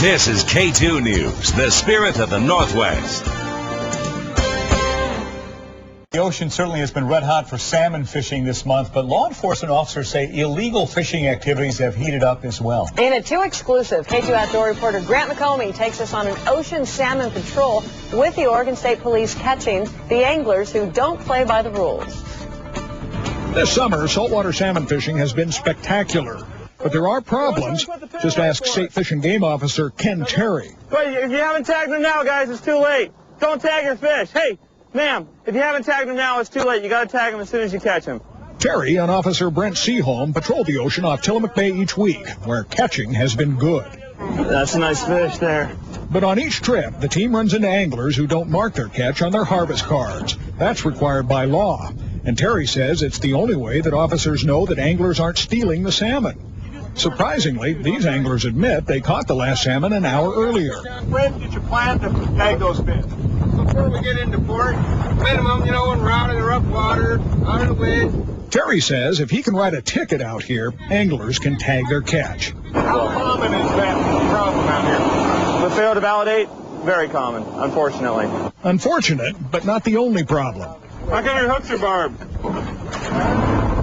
This is K2 News, the spirit of the Northwest. The ocean certainly has been red hot for salmon fishing this month, but law enforcement officers say illegal fishing activities have heated up as well. In a 2 exclusive, K2 Outdoor reporter Grant McComey takes us on an ocean salmon patrol with the Oregon State Police catching the anglers who don't play by the rules. This summer, saltwater salmon fishing has been spectacular, but there are problems. Just ask State Fish and Game Officer Ken Terry. Wait, if you haven't tagged them now, guys, it's too late. Don't tag your fish. Hey, ma'am, if you haven't tagged them now, it's too late. You got to tag them as soon as you catch them. Terry and Officer Brent Seaholm patrol the ocean off Tillamook Bay each week, where catching has been good. That's a nice fish there. But on each trip, the team runs into anglers who don't mark their catch on their harvest cards. That's required by law. And Terry says it's the only way that officers know that anglers aren't stealing the salmon. Surprisingly, these anglers admit they caught the last salmon an hour earlier. When did you plan to tag those fish? Before we get into port, minimum, when we're out of the rough water, out of the wind. Terry says if he can write a ticket out here, anglers can tag their catch. How common is that problem out here? The fail to validate, very common, unfortunately. Unfortunate, but not the only problem. How come your hooks are barbed?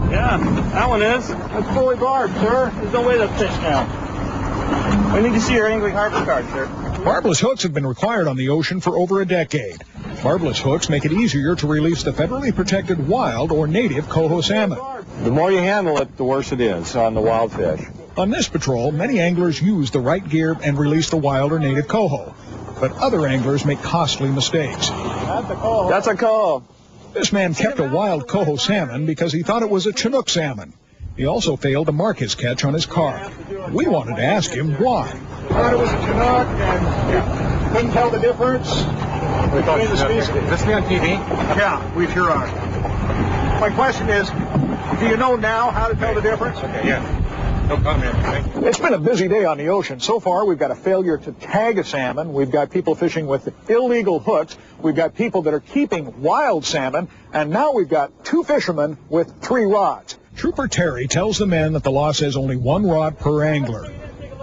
Yeah, that one is. That's fully barbed, sir. There's no way to fish now. We need to see your angling harvest card, sir. Barbless hooks have been required on the ocean for over a decade. Barbless hooks make it easier to release the federally protected wild or native coho salmon. The more you handle it, the worse it is on the wild fish. On this patrol, many anglers use the right gear and release the wild or native coho. But other anglers make costly mistakes. That's a coho. This man kept a wild coho salmon because he thought it was a Chinook salmon. He also failed to mark his catch on his card. We wanted to ask him why. Thought it was a Chinook and couldn't tell the difference between the species. This me on TV? Yeah, we sure are. My question is, do you know now how to tell the difference? Okay, yeah. No comment. Thank you. It's been a busy day on the ocean. So far, we've got a failure to tag a salmon. We've got people fishing with illegal hooks. We've got people that are keeping wild salmon. And now we've got 2 fishermen with 3 rods. Trooper Terry tells the men that the law says only 1 rod per angler.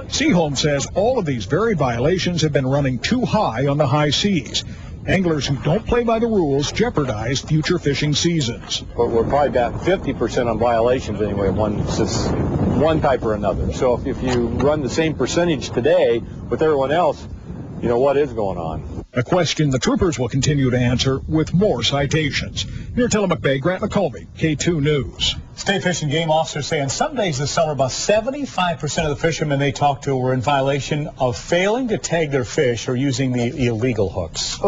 Seaholm says all of these varied violations have been running too high on the high seas. Anglers who don't play by the rules jeopardize future fishing seasons. But we're probably about 50% on violations anyway, one type or another. So if you run the same percentage today with everyone else, you know what is going on. A question the troopers will continue to answer with more citations. Near Tillamook Bay, Grant McComey, K2 News. State Fish and Game officers say on some days this summer about 75% of the fishermen they talked to were in violation of failing to tag their fish or using the illegal hooks.